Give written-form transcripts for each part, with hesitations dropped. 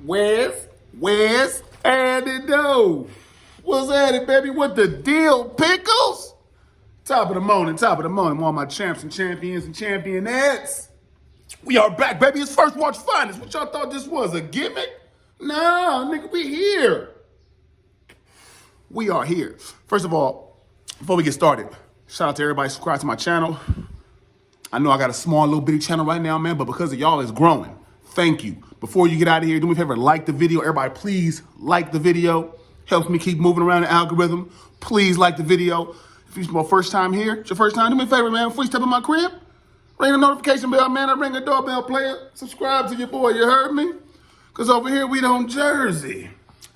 Where's Andy Doe? What's at it, baby? What the deal, pickles? Top of the morning, all my champs and champions and championettes. We are back, baby. It's First Watch Finest. What y'all thought this was, a gimmick? Nah, nigga, we here. We are here. First of all, before we get started, shout out to everybody subscribe to my channel. I know I got a small little bitty channel right now, man, but because of y'all, it's growing. Thank you. Before you get out of here, do me a favor, like the video. Everybody, please like the video. Helps me keep moving around the algorithm. Please like the video. If it's your first time here, it's your first time, do me a favor, man. Before you step in my crib, ring the notification bell, man. I ring the doorbell, player. Subscribe to your boy, you heard me? Because over here, we don't Jersey.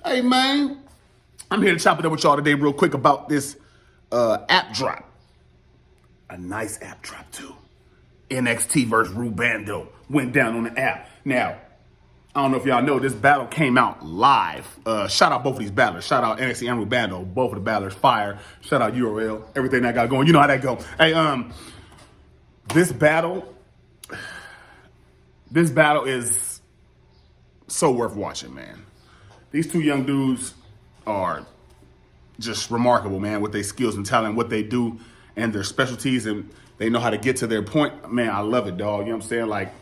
Hey, man, I'm here to chop it up with y'all today real quick about this app drop. A nice app drop, too. NXT versus BANDO went down on the app. Now, I don't know if y'all know, this battle came out live. Shout out both of these battlers. Shout out NXT and BANDO. Both of the battlers fire. Shout out URL. Everything that got going. You know how that go. Hey, this battle is so worth watching, man. These two young dudes are just remarkable, man, with their skills and talent, what they do and their specialties, and they know how to get to their point. Man, I love it, dog. You know what I'm saying? Like,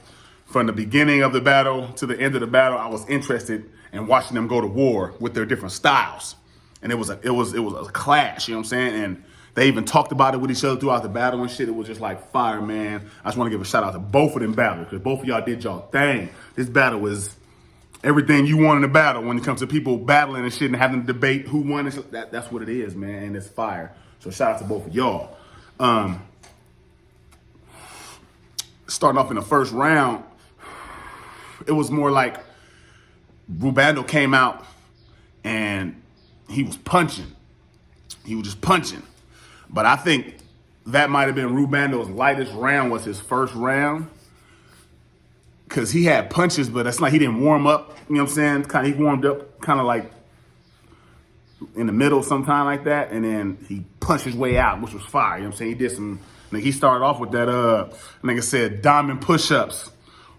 from the beginning of the battle to the end of the battle, I was interested in watching them go to war with their different styles. And it was a clash, you know what I'm saying? And they even talked about it with each other throughout the battle and shit. It was just like fire, man. I just want to give a shout out to both of them battlers, because both of y'all did y'all thing. This battle was everything you want in a battle when it comes to people battling and shit and having to debate who won. That's what it is, man, and it's fire. So shout out to both of y'all. Starting off in the first round, it was more like BANDO came out and he was punching. He was just punching. But I think that might have been BANDO's lightest round, was his first round. Because he had punches, but it's like he didn't warm up. You know what I'm saying? He warmed up kind of like in the middle sometime like that. And then he punched his way out, which was fire. You know what I'm saying? He did some, he started off with that, nigga said diamond push-ups.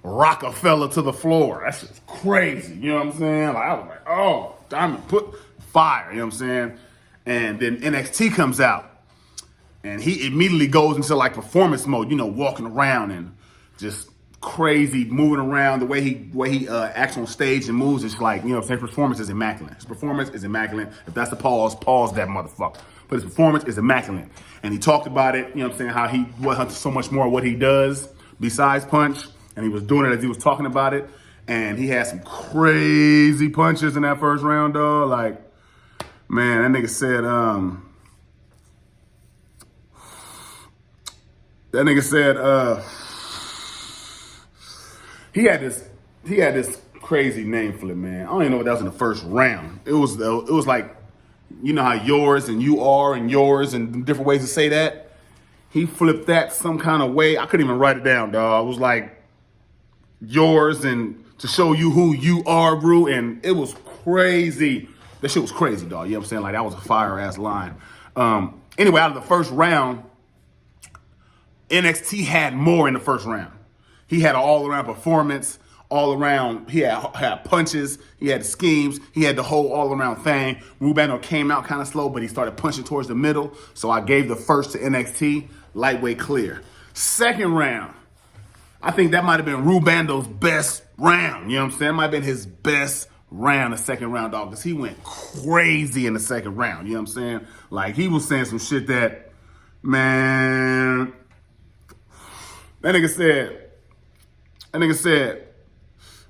Rockefeller to the floor. That's just crazy. You know what I'm saying? Like, I was like, oh, diamond put fire. You know what I'm saying? And then NXT comes out and he immediately goes into like performance mode, you know, walking around and just crazy, moving around. The way he acts on stage and moves is like, you know what I'm saying? His performance is immaculate. His performance is immaculate. If that's the pause that motherfucker. But his performance is immaculate. And he talked about it, you know what I'm saying, how he was so much more what he does besides punch. And he was doing it as he was talking about it. And he had some crazy punches in that first round, dog. Like, man, that nigga said, he had this crazy name for it, man. I don't even know what that was in the first round. It was like, you know how yours and you are and yours and different ways to say that. He flipped that some kind of way. I couldn't even write it down, dog. It was like yours and to show you who you are, bro. And it was crazy. That shit was crazy, dog. You know what I'm saying? Like, that was a fire ass line. Anyway, out of the first round, NXT had more in the first round. He had an all-around performance, all-around. He had punches. He had the schemes. He had the whole all-around thing. BANDO came out kind of slow, but he started punching towards the middle. So I gave the first to NXT, lightweight clear. Second round, I think that might have been BANDO's best round. You know what I'm saying? It might have been his best round, the second round, dog, because he went crazy in the second round. You know what I'm saying? Like, he was saying some shit that, man, that nigga said,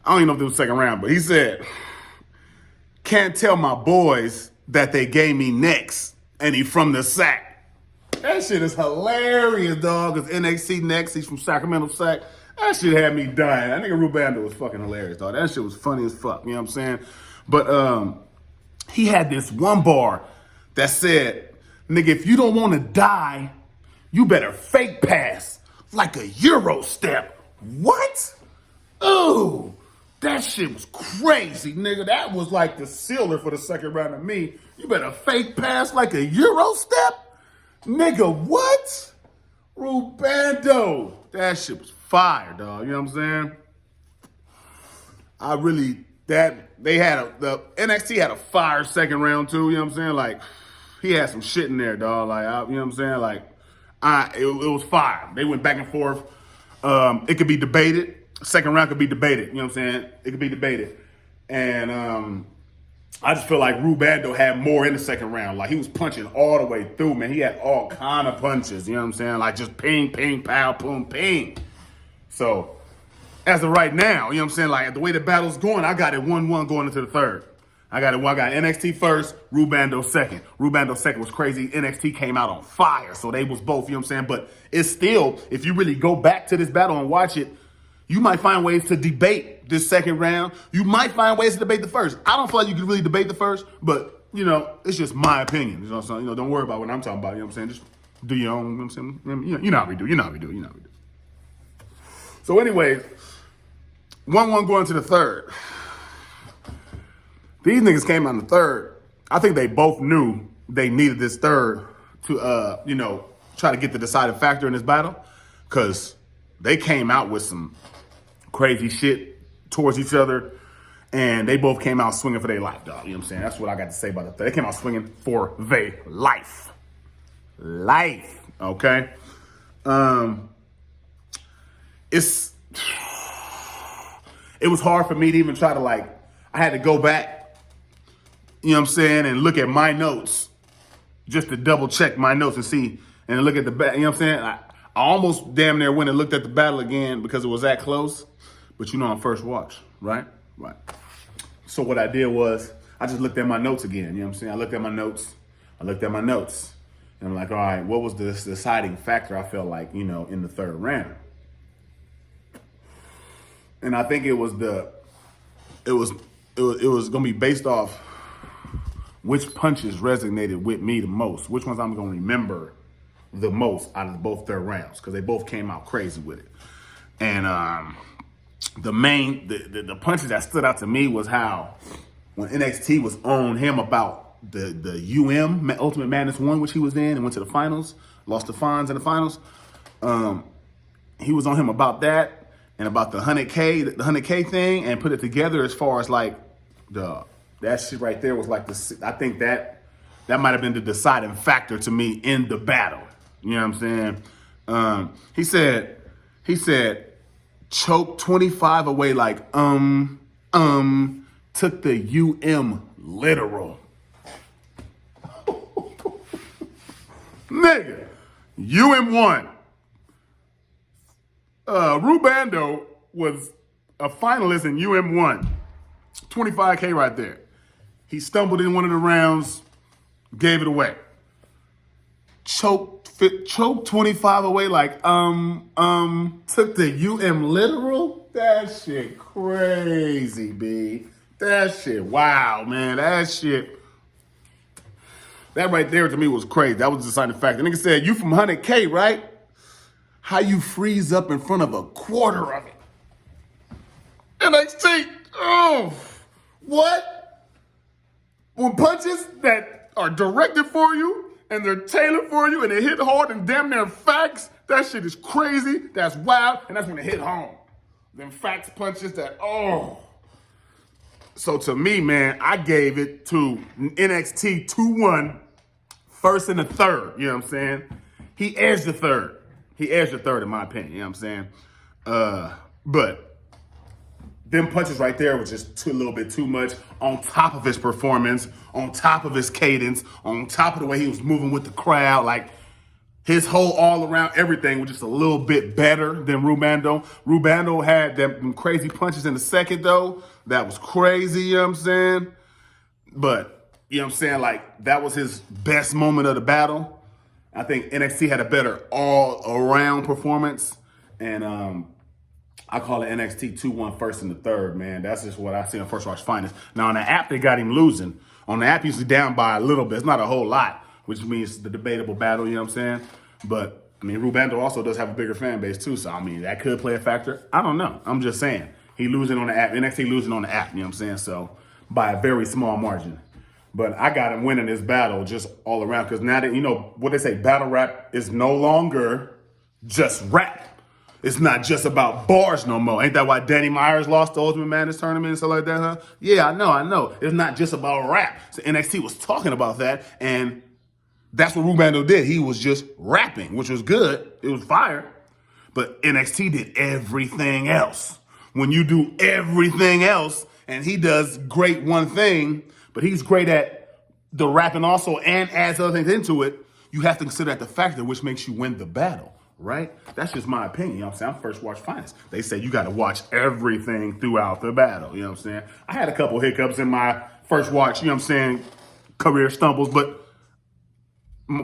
I don't even know if it was the second round, but he said, can't tell my boys that they gave me next, and he from the sack. That shit is hilarious, dog, because NXT next, he's from Sacramento sack. That shit had me dying. That nigga BANDO was fucking hilarious, dog. That shit was funny as fuck, you know what I'm saying? But he had this one bar that said, nigga, if you don't want to die, you better fake pass like a Euro step. What? Ooh, that shit was crazy, nigga. That was like the sealer for the second round of me. You better fake pass like a Euro step? Nigga, what? BANDO. That shit was fire, dog. You know what I'm saying? I really The NXT had a fire second round too. You know what I'm saying? Like he had some shit in there, dog. Like you know what I'm saying? Like it was fire. They went back and forth. It could be debated. Second round could be debated. You know what I'm saying? It could be debated. And I just feel like Bando had more in the second round. Like he was punching all the way through, man. He had all kind of punches. You know what I'm saying? Like just ping, ping, pow, boom, ping. So as of right now, you know what I'm saying? Like the way the battle's going, I got it 1-1 going into the third. I got NXT first, Bando second. Bando second was crazy. NXT came out on fire. So they was both, you know what I'm saying? But it's still, if you really go back to this battle and watch it, you might find ways to debate this second round. You might find ways to debate the first. I don't feel like you can really debate the first, but, you know, it's just my opinion. You know what I'm saying? You know, don't worry about what I'm talking about. You know what I'm saying? Just do your own, you know what I'm saying? You know how we do. You know how we do. You know how we do. So anyway, 1-1 going to the third. These niggas came out in the third. I think they both knew they needed this third to, you know, try to get the deciding factor in this battle because they came out with some crazy shit towards each other, and they both came out swinging for their life, dog. You know what I'm saying? That's what I got to say about it. They came out swinging for their life. Life, okay? It was hard for me to even try to, like, I had to go back, you know what I'm saying, and look at my notes just to double check my notes and see, and look at the back, you know what I'm saying? I almost damn near went and looked at the battle again because it was that close. But you know, on first watch, right? Right. So what I did was I just looked at my notes again. You know what I'm saying? I looked at my notes. And I'm like, all right, what was the deciding factor I felt like, you know, in the third round? And I think it was gonna be based off which punches resonated with me the most, which ones I'm gonna remember the most out of both third rounds, because they both came out crazy with it. And the punches that stood out to me was how when NXT was on him about the Ultimate Madness 1, which he was in and went to the finals, lost to Fonz in the finals. He was on him about that and about the 100K thing, and put it together as far as like that shit right there was like I think that might have been the deciding factor to me in the battle. You know what I'm saying? He said, choke 25 away like, took the literal. Nigga, won. Bando was a finalist in won. 25K right there. He stumbled in one of the rounds, gave it away. Choke 25 away like, took the literal? That shit crazy, B. That shit, wow, man. That right there to me was crazy. That was the deciding factor. The nigga said, you from 100K, right? How you freeze up in front of a quarter of it? NXT, what? When punches that are directed for you, and they're tailored for you, and they hit hard and damn near facts, that shit is crazy, that's wild, and that's when it hit home. Them facts punches that, So to me, man, I gave it to NXT 2-1, first and the third, you know what I'm saying? He edged the third. In my opinion, you know what I'm saying? But them punches right there was just a little bit too much, on top of his performance, on top of his cadence, on top of the way he was moving with the crowd. Like, his whole all-around everything was just a little bit better than Bando. Bando had them crazy punches in the second, though. That was crazy, you know what I'm saying? But, you know what I'm saying, like, that was his best moment of the battle. I think NXT had a better all-around performance. And I call it NXT 2-1 first and the third, man. That's just what I see on First Watch Finest. Now, on the app, they got him losing. On the app, he's down by a little bit. It's not a whole lot, which means the debatable battle, you know what I'm saying? But, I mean, Bando also does have a bigger fan base, too. So, I mean, that could play a factor. I don't know. I'm just saying. He losing on the app. NXT losing on the app, you know what I'm saying? So, by a very small margin. But I got him winning this battle just all around. Because now that, you know, what they say, battle rap is no longer just rap. It's not just about bars no more. Ain't that why Danny Myers lost the Ultimate Madness tournament and stuff like that, huh? Yeah, I know. It's not just about rap. So NXT was talking about that, and that's what Rubando did. He was just rapping, which was good. It was fire. But NXT did everything else. When you do everything else, and he does great one thing, but he's great at the rapping also and adds other things into it, you have to consider that the factor which makes you win the battle, right? That's just my opinion. You know what I'm saying? I'm first watch finest. They say you got to watch everything throughout the battle. You know what I'm saying? I had a couple hiccups in my first watch, you know what I'm saying, career stumbles, but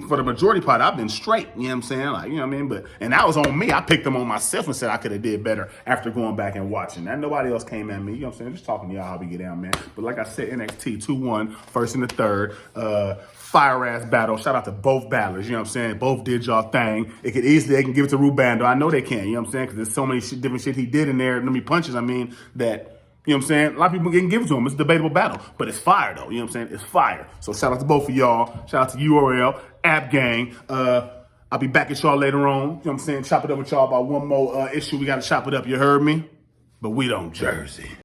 for the majority part, I've been straight. You know what I'm saying? Like, you know what I mean? And that was on me. I picked them on myself and said I could have did better after going back and watching. And nobody else came at me. You know what I'm saying? Just talking to y'all how we get down, man. But like I said, NXT 2-1, first and the third. Fire-ass battle. Shout out to both battlers. You know what I'm saying? Both did y'all thing. They can give it to Rubando. I know they can. You know what I'm saying? Because there's so many different shit he did in there. Let me punches. I mean, that... You know what I'm saying? A lot of people can give it to him. It's a debatable battle. But it's fire, though. You know what I'm saying? It's fire. So shout out to both of y'all. Shout out to URL, App Gang. I'll be back at y'all later on. You know what I'm saying? Chop it up with y'all about one more issue. We got to chop it up. You heard me? But we don't Jersey.